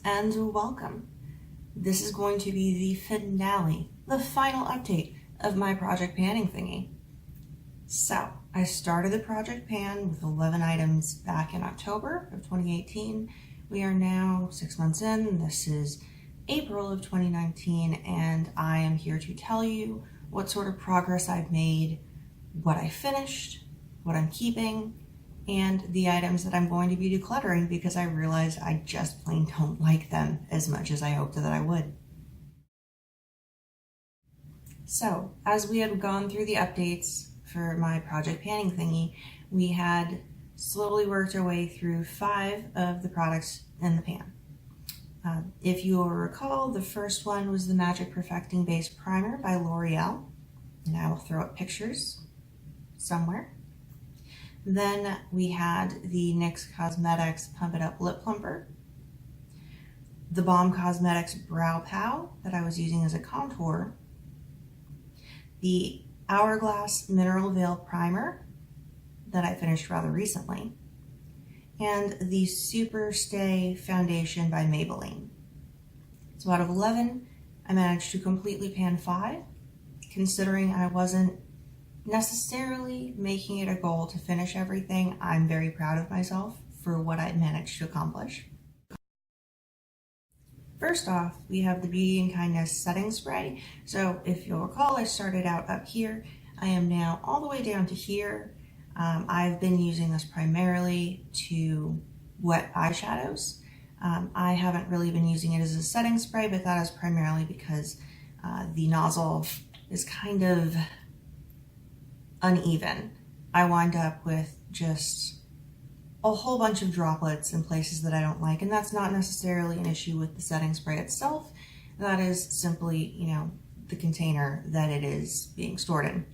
and welcome. This is going to be the finale, the final update of my project panning thingy. So I started the project pan with 11 items back in October of 2018. We are now 6 months in. This is April of 2019, and I am here to tell you what sort of progress I've made, what I finished, what I'm keeping, and the items that I'm going to be decluttering because I realized I just plain don't like them as much as I hoped that I would. So, as we had gone through the updates for my project panning thingy, we had slowly worked our way through 5 of the products in the pan. If you will recall, the first one was the Magic Perfecting Base Primer by Loreal, and I will throw up pictures somewhere. Then we had the NYX Cosmetics Pump It Up Lip Plumper, the Balm Cosmetics Brow Pow that I was using as a contour, the Hourglass Mineral Veil Primer that I finished rather recently, and the SuperStay Foundation by Maybelline. So out of 11, I managed to completely pan 5, considering I wasn't necessarily making it a goal to finish everything. I'm very proud of myself for what I managed to accomplish. First off, we have the Beauty and Kindness setting spray. So if you'll recall, I started out up here. I am now all the way down to here. I've been using this primarily to wet eyeshadows. I haven't really been using it as a setting spray, but that is primarily because the nozzle is kind of uneven. I wind up with just a whole bunch of droplets in places that I don't like, and that's not necessarily an issue with the setting spray itself. That is simply, the container that it is being stored in.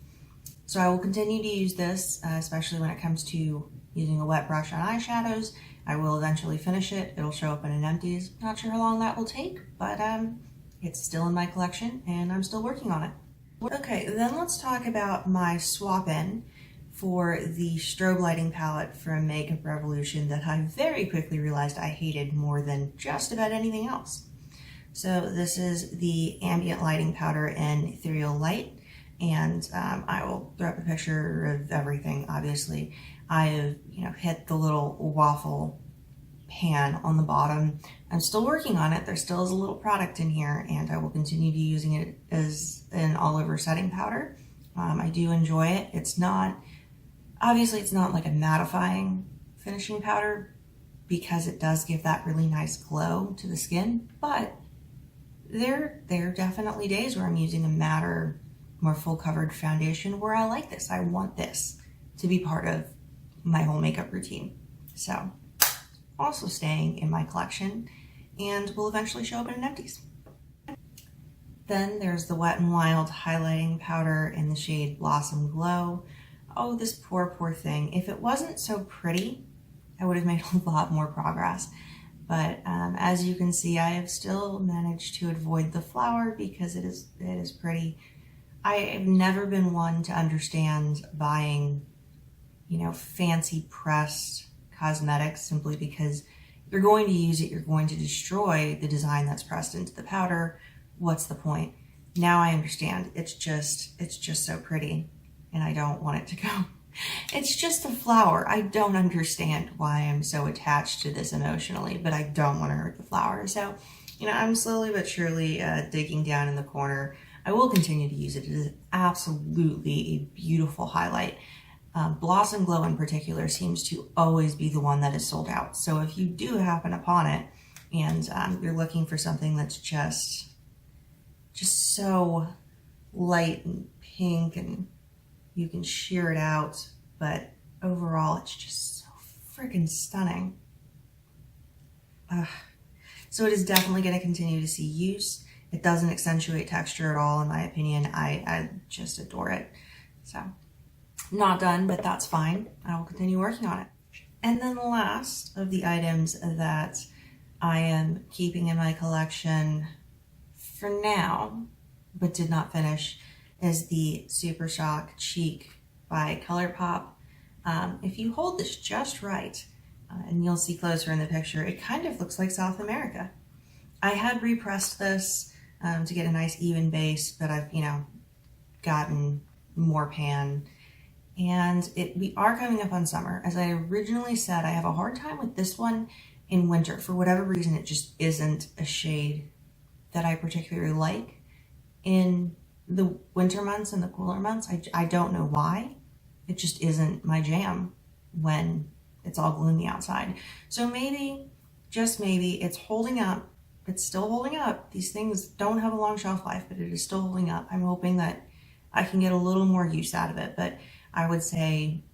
So I will continue to use this, especially when it comes to using a wet brush on eyeshadows. I will eventually finish it. It'll show up in an empties. Not sure how long that will take, but it's still in my collection and I'm still working on it. Okay, then let's talk about my swap-in for the strobe lighting palette from Makeup Revolution that I very quickly realized I hated more than just about anything else. So this is the Ambient lighting powder in Ethereal Light, and I will throw up a picture of everything. Obviously, I have hit the little waffle pan on the bottom. I'm still working on it. There still is a little product in here, and I will continue to be using it as an all-over setting powder. I do enjoy it. It's not like a mattifying finishing powder because it does give that really nice glow to the skin, but there are definitely days where I'm using a matter, more full coverage foundation where I like this. I want this to be part of my whole makeup routine. So also staying in my collection and will eventually show up in an empties. Then there's the Wet n Wild highlighting powder in the shade Blossom Glow. Oh, this poor thing. If it wasn't so pretty, I would have made a lot more progress. But as you can see, I have still managed to avoid the flower because it is pretty. I have never been one to understand buying, fancy pressed cosmetics simply because you're going to use it, you're going to destroy the design that's pressed into the powder. What's the point? Now I understand. It's just so pretty and I don't want it to go. It's just a flower. I don't understand why I'm so attached to this emotionally, but I don't want to hurt the flower. So, I'm slowly but surely digging down in the corner. I will continue to use it. It is absolutely a beautiful highlight. Blossom Glow in particular seems to always be the one that is sold out. So if you do happen upon it and you're looking for something that's just so light and pink and you can sheer it out, but overall it's just so freaking stunning. So it is definitely going to continue to see use. It doesn't accentuate texture at all, in my opinion. I just adore it. So not done, but that's fine. I will continue working on it. And then the last of the items that I am keeping in my collection for now, but did not finish, is the Super Shock Cheek by Colourpop. If you hold this just right, and you'll see closer in the picture, it kind of looks like South America. I had repressed this to get a nice even base, but I've, gotten more pan. And we are coming up on summer. As I originally said, I have a hard time with this one in winter. For whatever reason, it just isn't a shade that I particularly like in the winter months and the cooler months. I don't know why. It just isn't my jam when it's all gloomy outside. So maybe, just maybe, it's holding up. It's still holding up. These things don't have a long shelf life, but it is still holding up. I'm hoping that I can get a little more use out of it, but I would say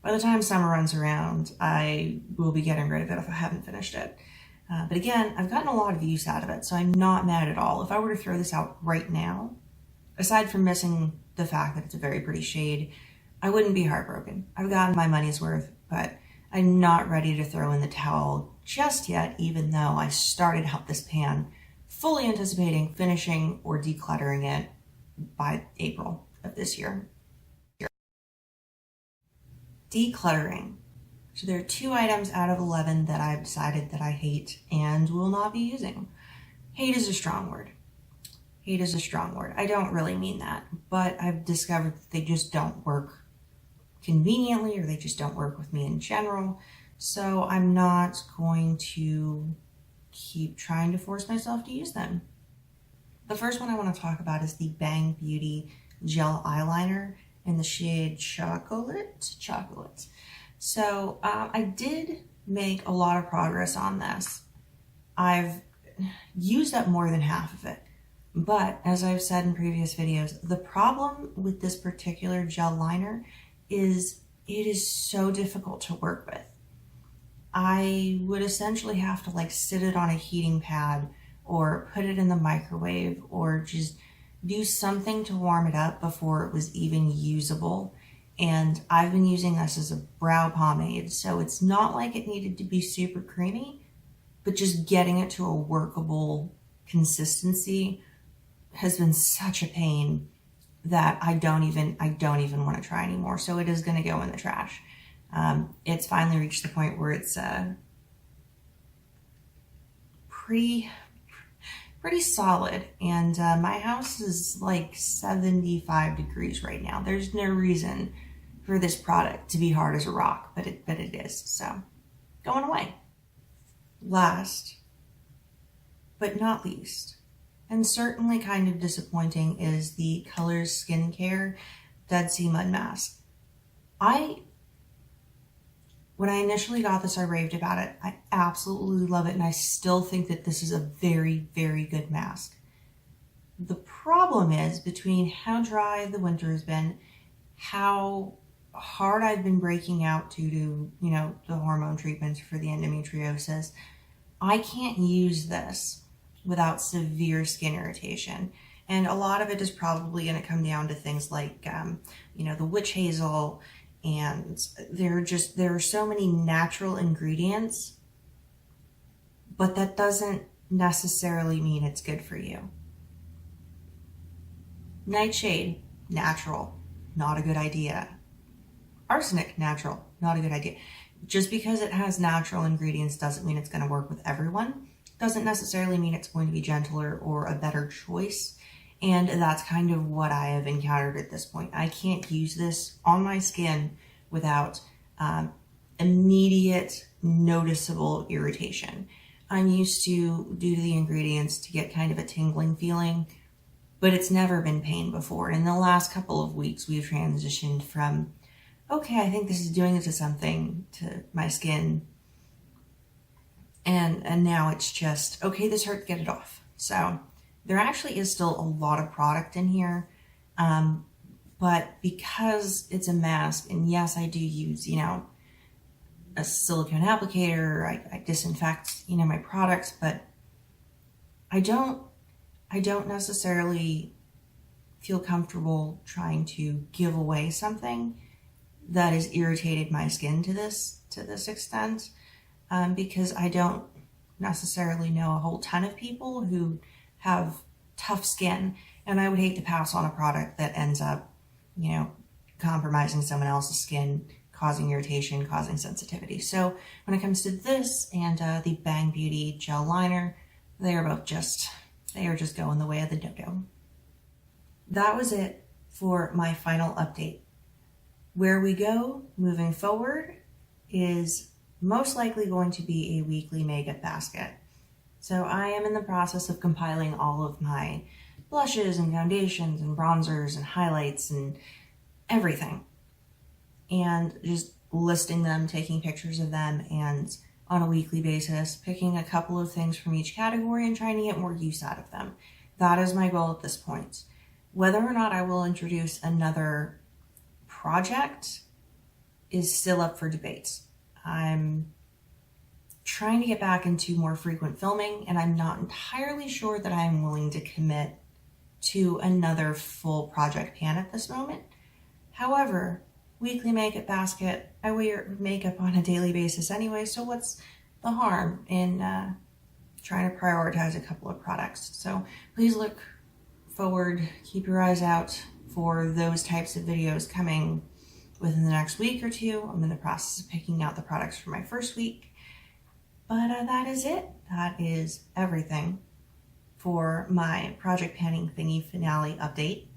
by the time summer runs around, I will be getting rid of it if I haven't finished it. But again, I've gotten a lot of use out of it, so I'm not mad at all. If I were to throw this out right now, aside from missing the fact that it's a very pretty shade, I wouldn't be heartbroken. I've gotten my money's worth, but I'm not ready to throw in the towel just yet, even though I started out this pan fully anticipating finishing or decluttering it by April of this year. Decluttering. So there are 2 items out of 11 that I've decided that I hate and will not be using. Hate is a strong word. Hate is a strong word. I don't really mean that, but I've discovered that they just don't work conveniently, or they just don't work with me in general. So I'm not going to keep trying to force myself to use them. The first one I want to talk about is the Bang Beauty Gel Eyeliner in the shade Chocolate. So I did make a lot of progress on this. I've used up more than half of it. But as I've said in previous videos, the problem with this particular gel liner is it is so difficult to work with. I would essentially have to like sit it on a heating pad or put it in the microwave or just do something to warm it up before it was even usable. And I've been using this as a brow pomade, so it's not like it needed to be super creamy, but just getting it to a workable consistency has been such a pain that I don't even want to try anymore. So it is going to go in the trash. It's finally reached the point where it's pretty solid, and my house is like 75 degrees right now. There's no reason for this product to be hard as a rock, but it is. So going away. Last but not least, and certainly kind of disappointing, is the Colors Skincare Dead Sea Mud Mask. When I initially got this, I raved about it. I absolutely love it, and I still think that this is a very, very good mask. The problem is, between how dry the winter has been, how hard I've been breaking out due to, the hormone treatments for the endometriosis, I can't use this without severe skin irritation. And a lot of it is probably going to come down to things like, the witch hazel, and there are so many natural ingredients, but that doesn't necessarily mean it's good for you. Nightshade, natural, not a good idea. Arsenic, natural, not a good idea. Just because it has natural ingredients doesn't mean it's going to work with everyone. Doesn't necessarily mean it's going to be gentler or a better choice. And that's kind of what I have encountered at this point. I can't use this on my skin without immediate, noticeable irritation. I'm used to, due to the ingredients, to get kind of a tingling feeling, but it's never been pain before. In the last couple of weeks, we've transitioned from, okay, I think this is doing it to something, to my skin, and now it's just, okay, this hurts, get it off. So there actually is still a lot of product in here, but because it's a mask, and yes, I do use, a silicone applicator, I disinfect, my products, but I don't necessarily feel comfortable trying to give away something that has irritated my skin to this extent, because I don't necessarily know a whole ton of people who have tough skin, and I would hate to pass on a product that ends up, compromising someone else's skin, causing irritation, causing sensitivity. So when it comes to this and the Bang Beauty Gel Liner, they are just going the way of the dodo. That was it for my final update. Where we go moving forward is most likely going to be a weekly makeup basket. So I am in the process of compiling all of my blushes and foundations and bronzers and highlights and everything, and just listing them, taking pictures of them, and on a weekly basis, picking a couple of things from each category and trying to get more use out of them. That is my goal at this point. Whether or not I will introduce another project is still up for debate. I'm trying to get back into more frequent filming, and I'm not entirely sure that I'm willing to commit to another full project pan at this moment. However, weekly makeup basket, I wear makeup on a daily basis anyway, so what's the harm in trying to prioritize a couple of products? So please look forward, keep your eyes out for those types of videos coming within the next week or two. I'm in the process of picking out the products for my first week, but that is it. That is everything for my project panning thingy finale update.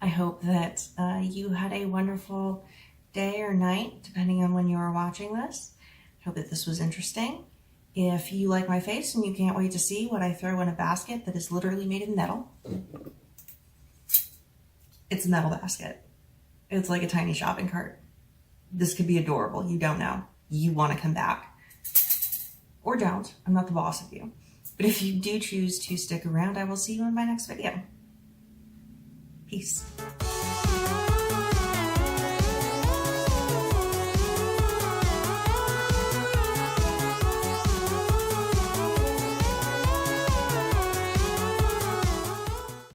I hope that you had a wonderful day or night, depending on when you are watching this. I hope that this was interesting. If you like my face and you can't wait to see what I throw in a basket that is literally made of metal, it's a metal basket. It's like a tiny shopping cart. This could be adorable. You don't know. You want to come back. Or don't. I'm not the boss of you. But if you do choose to stick around, I will see you in my next video. Peace.